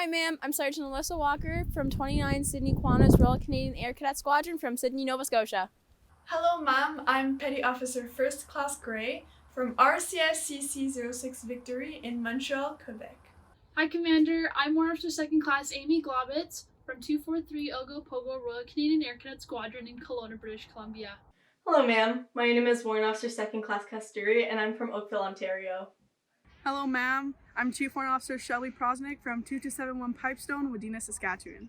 Hi, ma'am. I'm Sergeant Alyssa Walker from 29 Sydney Kiwanis Royal Canadian Air Cadet Squadron from Sydney, Nova Scotia. Hello, ma'am. I'm Petty Officer First Class Gray from RCSCC 06 Victory in Montreal, Quebec. Hi, Commander. I'm War Officer Second Class Amy Globitz from 243 Ogo Pogo Royal Canadian Air Cadet Squadron in Kelowna, British Columbia. Hello, ma'am. My name is Warrant Officer Second Class Casturi, and I'm from Oakville, Ontario. Hello, ma'am. I'm Chief Warrant Officer Shelby Prosnick from 2271 Pipestone, Wadena, Saskatchewan.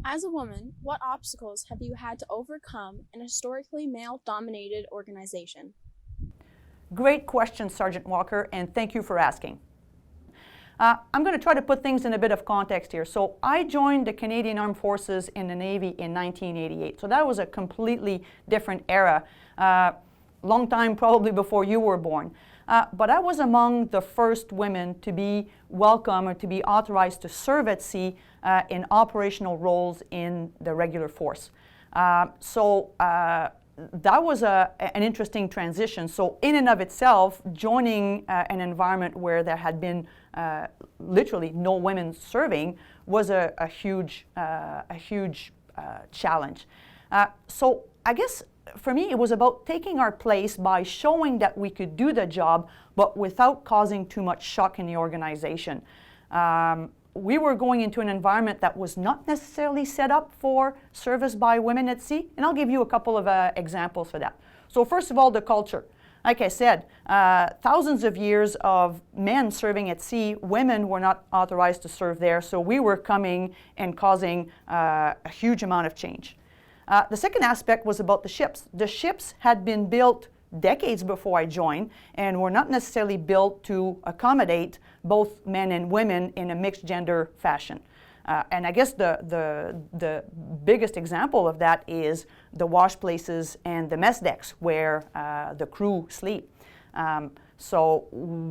As a woman, what obstacles have you had to overcome in a historically male-dominated organization? Great question, Sergeant Walker, and thank you for asking. I'm going to try to put things in a bit of context here. So I joined the Canadian Armed Forces in the Navy in 1988. So that was a completely different era, long time probably before you were born. But I was among the first women to be welcome or to be authorized to serve at sea in operational roles in the regular force. That was an interesting transition. So in and of itself, joining an environment where there had been literally no women serving was a huge challenge. So I guess for me it was about taking our place by showing that we could do the job, but without causing too much shock in the organization. We were going into an environment that was not necessarily set up for service by women at sea, and I'll give you a couple of examples for that. So first of all, the culture. Like I said, thousands of years of men serving at sea, women were not authorized to serve there, so we were coming and causing a huge amount of change. The second aspect was about the ships. The ships had been built decades before I joined and were not necessarily built to accommodate both men and women in a mixed gender fashion. And I guess the biggest example of that is the wash places and the mess decks where the crew sleep. So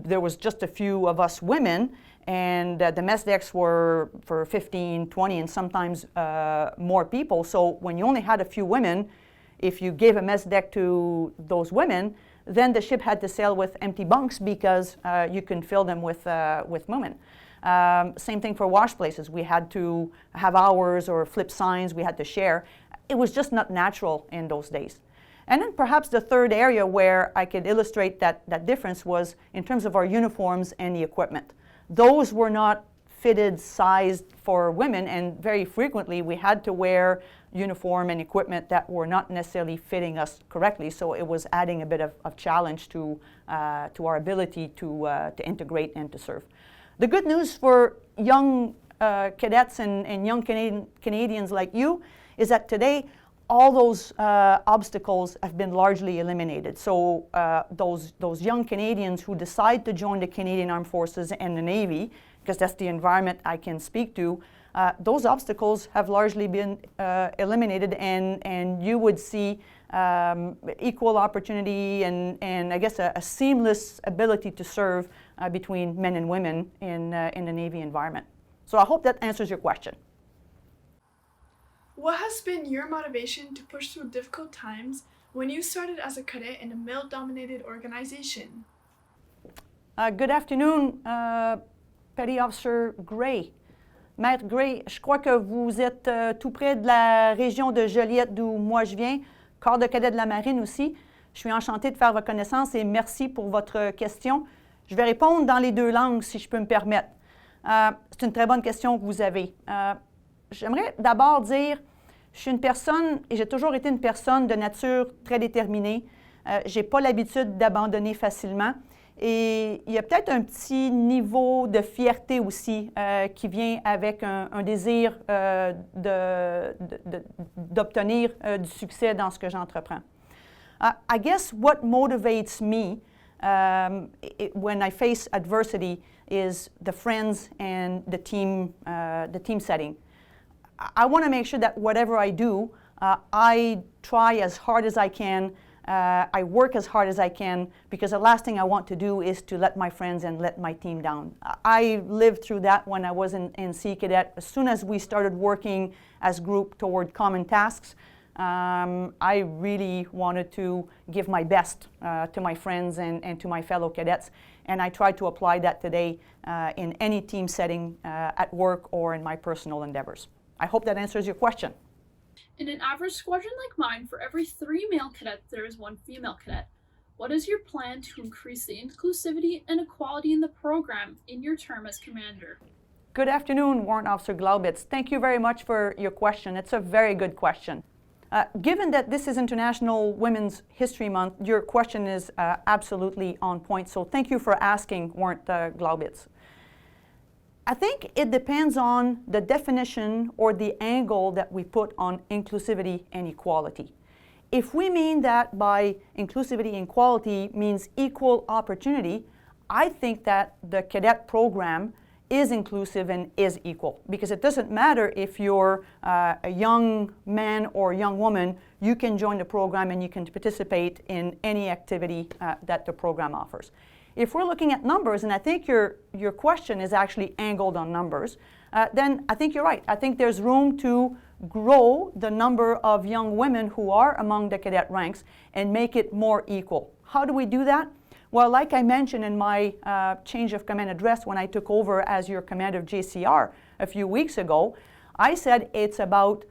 there was just a few of us women, and the mess decks were for 15, 20, and sometimes more people. So when you only had a few women, if you gave a mess deck to those women, then the ship had to sail with empty bunks because you can fill them with women. Same thing for wash places. We had to have hours or flip signs. We had to share. It was just not natural in those days. And then perhaps the third area where I could illustrate that difference was in terms of our uniforms and the equipment. Those were not fitted, sized for women, and very frequently we had to wear uniform and equipment that were not necessarily fitting us correctly. So it was adding a bit of challenge to our ability to integrate and to serve. The good news for young cadets and young Canadians like you is that today all those obstacles have been largely eliminated. So those young Canadians who decide to join the Canadian Armed Forces and the Navy, because that's the environment I can speak to, those obstacles have largely been eliminated, and you would see equal opportunity and I guess a seamless ability to serve between men and women in the Navy environment. So I hope that answers your question. What has been your motivation to push through difficult times when you started as a cadet in a male-dominated organization? Good afternoon, Petty Officer Gray. Maître Gray, je crois que vous êtes tout près de la région de Joliette, d'où moi je viens, corps de cadet de la marine aussi. Je suis enchantée de faire votre connaissance et merci pour votre question. Je vais répondre dans les deux langues, si je peux me permettre. C'est une très bonne question que vous avez. J'aimerais d'abord dire, je suis une personne, et j'ai toujours été une personne de nature très déterminée. Je n'ai pas l'habitude d'abandonner facilement. Et il y a peut-être un petit niveau de fierté aussi qui vient avec un désir d'obtenir du succès dans ce que j'entreprends. I guess what motivates me when I face adversity is the friends and the team setting. I want to make sure that whatever I do, I try as hard as I can. I work as hard as I can, because the last thing I want to do is to let my friends and let my team down. I lived through that when I was in Sea Cadet. As soon as we started working as a group toward common tasks, I really wanted to give my best to my friends and to my fellow cadets, and I try to apply that today in any team setting at work or in my personal endeavors. I hope that answers your question. In an average squadron like mine, for every 3 male cadets, there is 1 female cadet. What is your plan to increase the inclusivity and equality in the program in your term as commander? Good afternoon, Warrant Officer Glaubitz. Thank you very much for your question. It's a very good question. Given that this is International Women's History Month, your question is absolutely on point. So thank you for asking, Warrant Glaubitz. I think it depends on the definition or the angle that we put on inclusivity and equality. If we mean that by inclusivity and equality means equal opportunity, I think that the cadet program is inclusive and is equal, because it doesn't matter if you're a young man or young woman, you can join the program and you can participate in any activity that the program offers. If we're looking at numbers, and I think your question is actually angled on numbers, then I think you're right. I think there's room to grow the number of young women who are among the cadet ranks and make it more equal. How do we do that? Well, like I mentioned in my change of command address when I took over as your commander of JCR a few weeks ago, I said it's about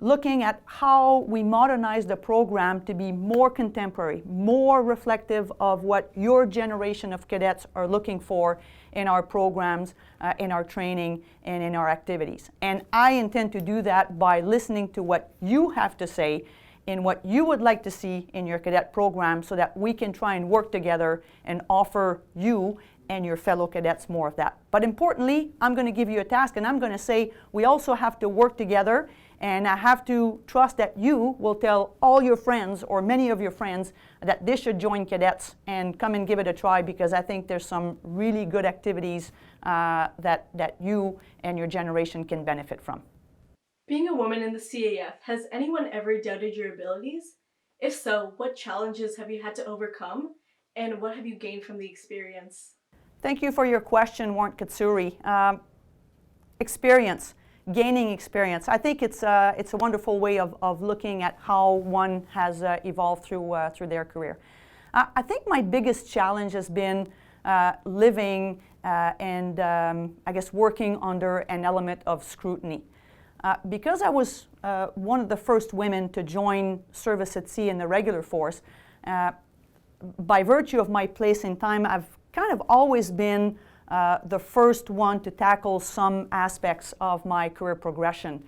looking at how we modernize the program to be more contemporary, more reflective of what your generation of cadets are looking for in our programs, in our training, and in our activities. And I intend to do that by listening to what you have to say in what you would like to see in your cadet program so that we can try and work together and offer you and your fellow cadets more of that. But importantly, I'm going to give you a task, and I'm going to say we also have to work together, and I have to trust that you will tell all your friends or many of your friends that they should join cadets and come and give it a try, because I think there's some really good activities that you and your generation can benefit from. Being a woman in the CAF, has anyone ever doubted your abilities? If so, what challenges have you had to overcome, and what have you gained from the experience? Thank you for your question, Warrant Katsuri. Experience. Gaining experience. I think it's a wonderful way of looking at how one has evolved through their career. I think my biggest challenge has been living and I guess working under an element of scrutiny. Because I was one of the first women to join service at sea in the regular force, by virtue of my place in time, I've kind of always been the first one to tackle some aspects of my career progression.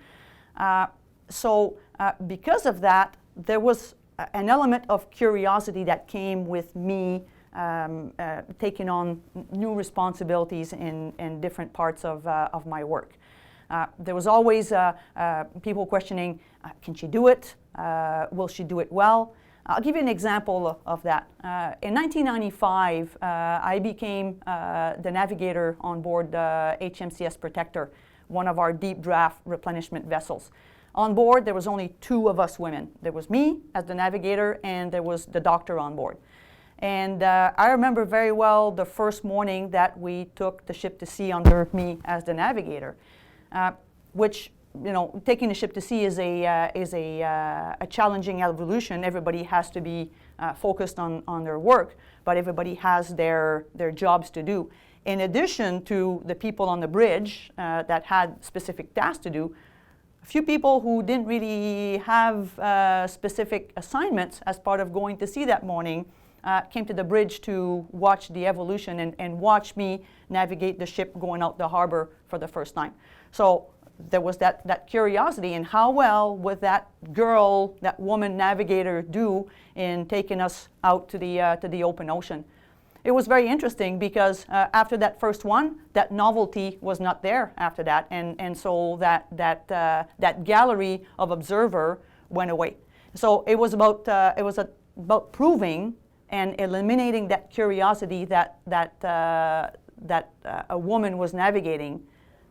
So because of that, there was an element of curiosity that came with me taking on new responsibilities in different parts of my work. There was always people questioning, can she do it? Will she do it well? I'll give you an example of that. In 1995, I became the navigator on board HMCS Protector, one of our deep draft replenishment vessels. On board, there was only 2 of us women. There was me as the navigator, and there was the doctor on board. And I remember very well the first morning that we took the ship to sea under me as the navigator, which, you know, taking the ship to sea is a challenging evolution. Everybody has to be focused on their work, but everybody has their jobs to do. In addition to the people on the bridge that had specific tasks to do, a few people who didn't really have specific assignments as part of going to sea that morning came to the bridge to watch the evolution and watch me navigate the ship going out the harbor for the first time. So there was that curiosity in how well would that girl, that woman navigator do in taking us out to the open ocean. It was very interesting because after that first one, that novelty was not there after that, and so that gallery of observer went away. So it was about proving and eliminating that curiosity that a woman was navigating,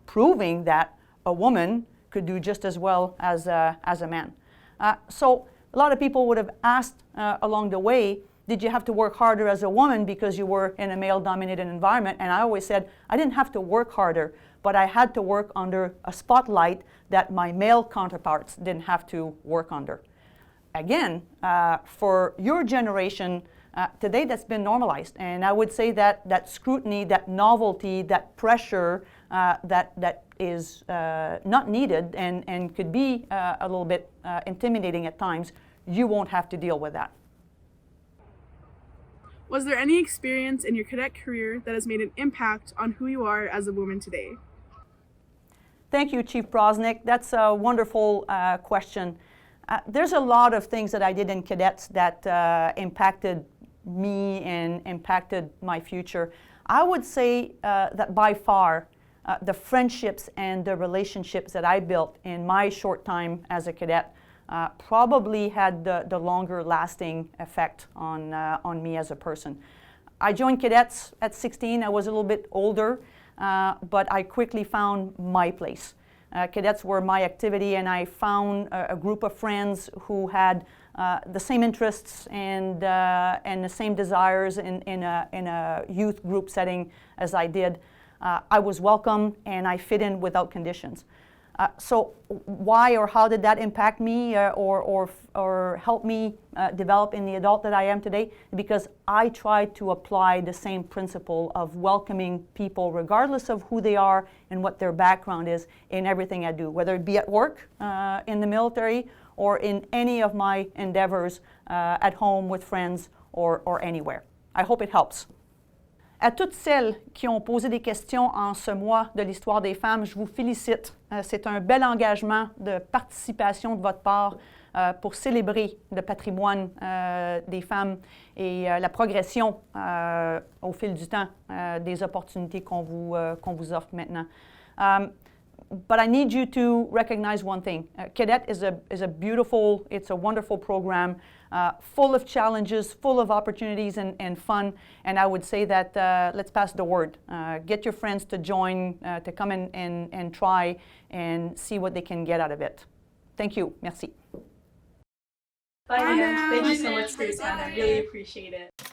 proving that a woman could do just as well as a man. So a lot of people would have asked along the way, did you have to work harder as a woman because you were in a male-dominated environment? And I always said, I didn't have to work harder, but I had to work under a spotlight that my male counterparts didn't have to work under. Again, for your generation, today that's been normalized, and I would say that that scrutiny, that novelty, that pressure that is not needed and could be a little bit intimidating at times, you won't have to deal with that. Was there any experience in your cadet career that has made an impact on who you are as a woman today? Thank you, Chief Prosnick. That's a wonderful question. There's a lot of things that I did in cadets that impacted me and impacted my future. I would say that by far, the friendships and the relationships that I built in my short time as a cadet probably had the longer lasting effect on me as a person. I joined cadets at 16. I was a little bit older, but I quickly found my place. Cadets were my activity, and I found a group of friends who had the same interests and the same desires in a youth group setting as I did. I was welcome, and I fit in without conditions. So why or how did that impact me or help me develop in the adult that I am today? Because I tried to apply the same principle of welcoming people regardless of who they are and what their background is in everything I do, whether it be at work, in the military, or in any of my endeavors at home with friends or anywhere. I hope it helps. À toutes celles qui ont posé des questions en ce mois de l'histoire des femmes, je vous félicite. C'est un bel engagement de participation de votre part pour célébrer le patrimoine des femmes et la progression au fil du temps des opportunités qu'on vous offre maintenant. But I need you to recognize one thing. Cadet is a beautiful, it's a wonderful program, full of challenges, full of opportunities and fun. And I would say that let's pass the word. Get your friends to join, to come and try and see what they can get out of it. Thank you. Merci. Bye, Bye, ma'am. ma'am. Thank you Bye, so ma'am. much for your time. I Bye. really appreciate it.